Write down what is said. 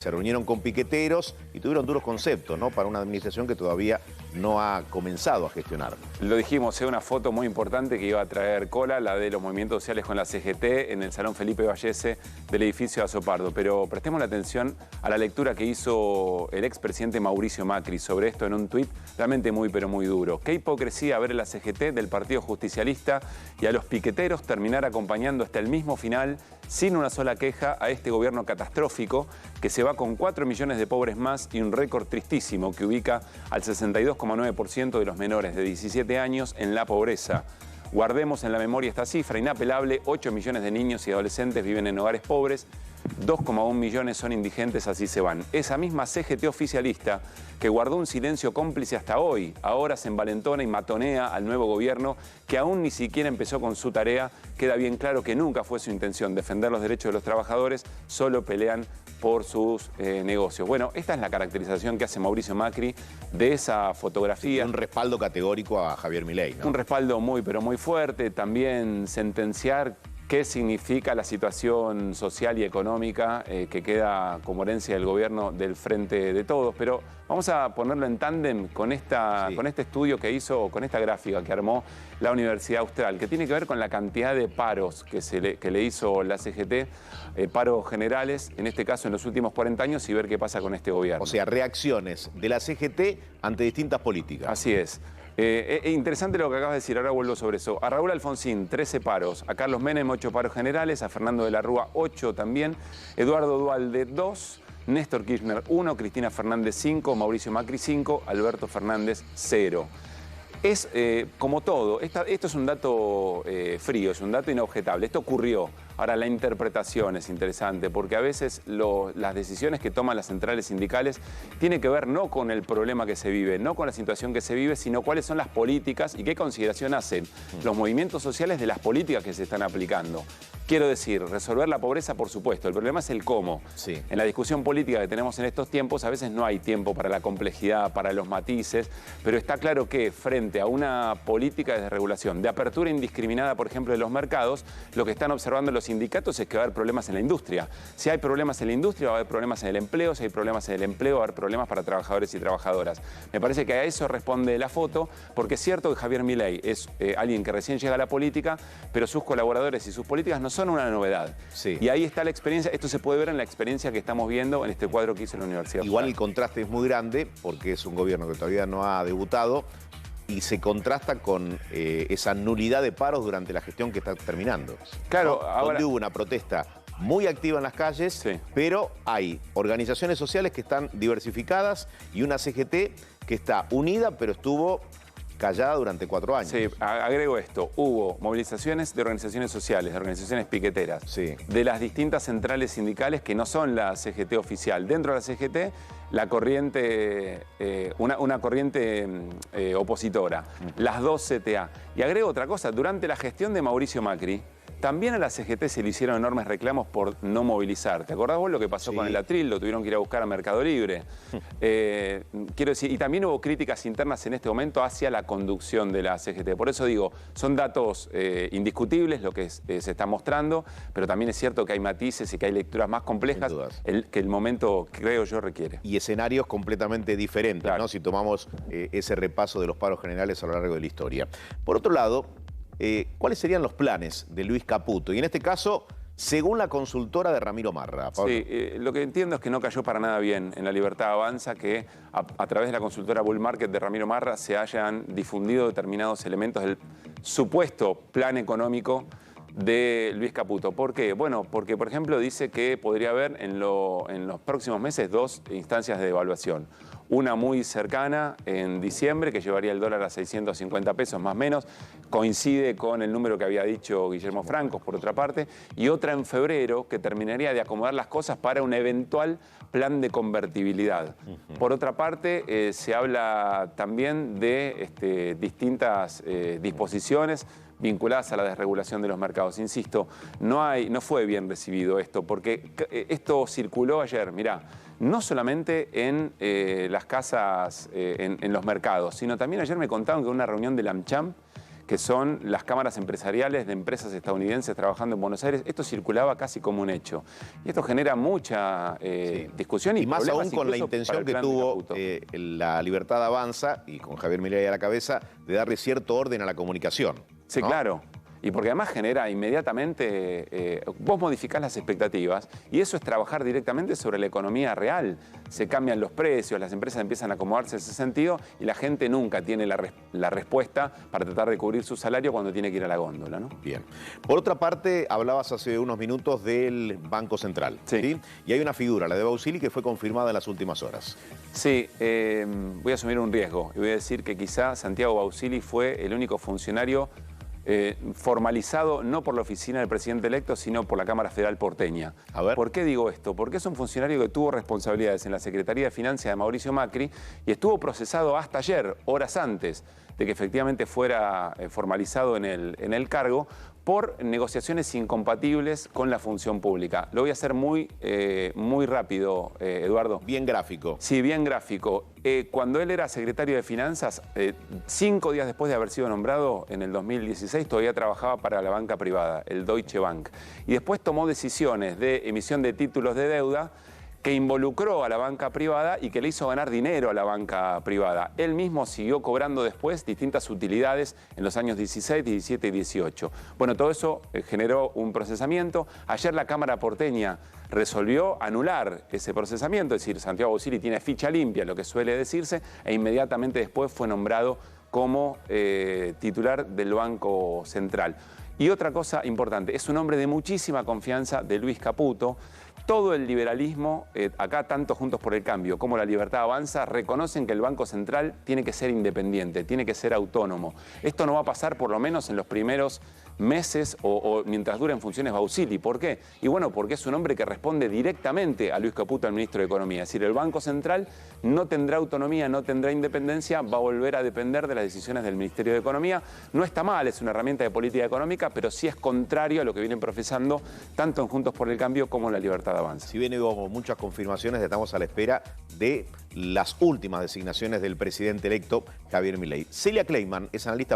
Se reunieron con piqueteros y tuvieron duros conceptos, ¿no? Para una administración que todavía no ha comenzado a gestionar. Lo dijimos, es una foto muy importante que iba a traer cola, la de los movimientos sociales con la CGT en el Salón Felipe Vallese del edificio Azopardo. Pero prestemos la atención a la lectura que hizo el expresidente Mauricio Macri sobre esto en un tuit realmente muy pero muy duro. Qué hipocresía ver a la CGT del Partido Justicialista y a los piqueteros terminar acompañando hasta el mismo final, sin una sola queja, a este gobierno catastrófico que se va con 4 millones de pobres más y un récord tristísimo que ubica al 62,9% de los menores de 17 años en la pobreza. Guardemos en la memoria esta cifra inapelable: 8 millones de niños y adolescentes viven en hogares pobres, 2,1 millones son indigentes, así se van. Esa misma CGT oficialista que guardó un silencio cómplice hasta hoy, ahora se envalentona y matonea al nuevo gobierno que aún ni siquiera empezó con su tarea. Queda bien claro que nunca fue su intención defender los derechos de los trabajadores, solo pelean por sus negocios. Bueno, esta es la caracterización que hace Mauricio Macri de esa fotografía. Un respaldo categórico a Javier Milei, ¿no? Un respaldo muy, pero muy fuerte. También sentenciar qué significa la situación social y económica que queda como herencia del gobierno del Frente de Todos. Pero vamos a ponerlo en tándem con este estudio que hizo, con esta gráfica que armó la Universidad Austral, que tiene que ver con la cantidad de paros que le hizo la CGT, paros generales, en este caso en los últimos 40 años, y ver qué pasa con este gobierno. O sea, reacciones de la CGT ante distintas políticas. Así es. Interesante lo que acabas de decir, ahora vuelvo sobre eso. A Raúl Alfonsín, 13 paros. A Carlos Menem, 8 paros generales. A Fernando de la Rúa, 8 también. Eduardo Duhalde, 2. Néstor Kirchner, 1. Cristina Fernández, 5. Mauricio Macri, 5. Alberto Fernández, 0. Es como todo, esto es un dato frío, es un dato inobjetable. Esto ocurrió. Ahora, la interpretación es interesante porque a veces las decisiones que toman las centrales sindicales tienen que ver no con el problema que se vive, no con la situación que se vive, sino cuáles son las políticas y qué consideración hacen los movimientos sociales de las políticas que se están aplicando. Quiero decir, resolver la pobreza, por supuesto, el problema es el cómo. Sí. En la discusión política que tenemos en estos tiempos, a veces no hay tiempo para la complejidad, para los matices, pero está claro que frente a una política de desregulación, de apertura indiscriminada, por ejemplo, de los mercados, lo que están observando los sindicatos es que va a haber problemas en la industria. Si hay problemas en la industria, va a haber problemas en el empleo. Si hay problemas en el empleo, va a haber problemas para trabajadores y trabajadoras. Me parece que a eso responde la foto, porque es cierto que Javier Milei es alguien que recién llega a la política, pero sus colaboradores y sus políticas no son una novedad. Sí. Y ahí está la experiencia. Esto se puede ver en la experiencia que estamos viendo en este cuadro que hizo la Universidad Igual Austral. el contraste es muy grande porque es un gobierno que todavía no ha debutado y se contrasta con esa nulidad de paros durante la gestión que está terminando. Claro, ¿no? ahora Donde hubo una protesta muy activa en las calles, sí, pero hay organizaciones sociales que están diversificadas y una CGT que está unida, pero estuvo callada durante 4 años. Sí, agrego esto. Hubo movilizaciones de organizaciones sociales, de organizaciones piqueteras, Sí. de las distintas centrales sindicales que no son la CGT oficial. Dentro de la CGT, la corriente, una corriente opositora, las 2 CTA. Y agrego otra cosa, durante la gestión de Mauricio Macri, también a la CGT se le hicieron enormes reclamos por no movilizar. ¿Te acordás vos lo que pasó con el Atril? Lo tuvieron que ir a buscar a Mercado Libre. Quiero decir, y también hubo críticas internas en este momento hacia la conducción de la CGT. Por eso digo, son datos indiscutibles lo que se está mostrando, pero también es cierto que hay matices y que hay lecturas más complejas que el momento, creo yo, requiere. Y escenarios completamente diferentes, Claro, ¿no? Si tomamos ese repaso de los paros generales a lo largo de la historia. Por otro lado, ¿cuáles serían los planes de Luis Caputo? Y en este caso, según la consultora de Ramiro Marra. Pablo. Sí, lo que entiendo es que no cayó para nada bien en la Libertad Avanza que a través de la consultora Bull Market de Ramiro Marra se hayan difundido determinados elementos del supuesto plan económico de Luis Caputo. ¿Por qué? Bueno, porque por ejemplo dice que podría haber en los próximos meses 2 instancias de devaluación. Una muy cercana en diciembre, que llevaría el dólar a 650 pesos más o menos, coincide con el número que había dicho Guillermo Francos, por otra parte, y otra en febrero, que terminaría de acomodar las cosas para un eventual plan de convertibilidad. Por otra parte, se habla también de distintas disposiciones vinculadas a la desregulación de los mercados. Insisto, no fue bien recibido esto, porque esto circuló ayer, mirá, no solamente en las casas, en los mercados, sino también ayer me contaron que en una reunión de la AmCham que son las cámaras empresariales de empresas estadounidenses trabajando en Buenos Aires. Esto circulaba casi como un hecho. Y esto genera mucha discusión y más problemas aún con la intención que tuvo la Libertad Avanza, y con Javier Milei a la cabeza, de darle cierto orden a la comunicación. Sí, ¿no? claro. Y porque además genera inmediatamente, vos modificás las expectativas y eso es trabajar directamente sobre la economía real. Se cambian los precios, las empresas empiezan a acomodarse en ese sentido y la gente nunca tiene la respuesta para tratar de cubrir su salario cuando tiene que ir a la góndola, ¿no? Bien. Por otra parte, hablabas hace unos minutos del Banco Central. Sí. Y hay una figura, la de Bausili, que fue confirmada en las últimas horas. Sí, voy a asumir un riesgo y voy a decir que quizá Santiago Bausili fue el único funcionario formalizado no por la oficina del presidente electo, sino por la Cámara Federal porteña. A ver. ¿Por qué digo esto? Porque es un funcionario que tuvo responsabilidades en la Secretaría de Finanzas de Mauricio Macri y estuvo procesado hasta ayer, horas antes de que efectivamente fuera formalizado en el cargo, por negociaciones incompatibles con la función pública. Lo voy a hacer muy rápido, Eduardo. Bien gráfico. Sí, bien gráfico. Cuando él era secretario de Finanzas, 5 días después de haber sido nombrado en el 2016, todavía trabajaba para la banca privada, el Deutsche Bank. Y después tomó decisiones de emisión de títulos de deuda que involucró a la banca privada y que le hizo ganar dinero a la banca privada. Él mismo siguió cobrando después distintas utilidades en los años 16, 17 y 18. Bueno, todo eso generó un procesamiento. Ayer la Cámara porteña resolvió anular ese procesamiento, es decir, Santiago Bausili tiene ficha limpia, lo que suele decirse, e inmediatamente después fue nombrado como titular del Banco Central. Y otra cosa importante, es un hombre de muchísima confianza de Luis Caputo. Todo el liberalismo, acá tanto Juntos por el Cambio como la Libertad Avanza, reconocen que el Banco Central tiene que ser independiente, tiene que ser autónomo. Esto no va a pasar por lo menos en los primeros meses o mientras duren funciones Bausili. ¿Por qué? Y bueno, porque es un hombre que responde directamente a Luis Caputo, al ministro de Economía. Es decir, el Banco Central no tendrá autonomía, no tendrá independencia, va a volver a depender de las decisiones del Ministerio de Economía. No está mal, es una herramienta de política económica, pero sí es contrario a lo que vienen profesando tanto en Juntos por el Cambio como en la Libertad Avanza. Si bien hubo muchas confirmaciones, estamos a la espera de las últimas designaciones del presidente electo Javier Milei. Celia Kleiman es analista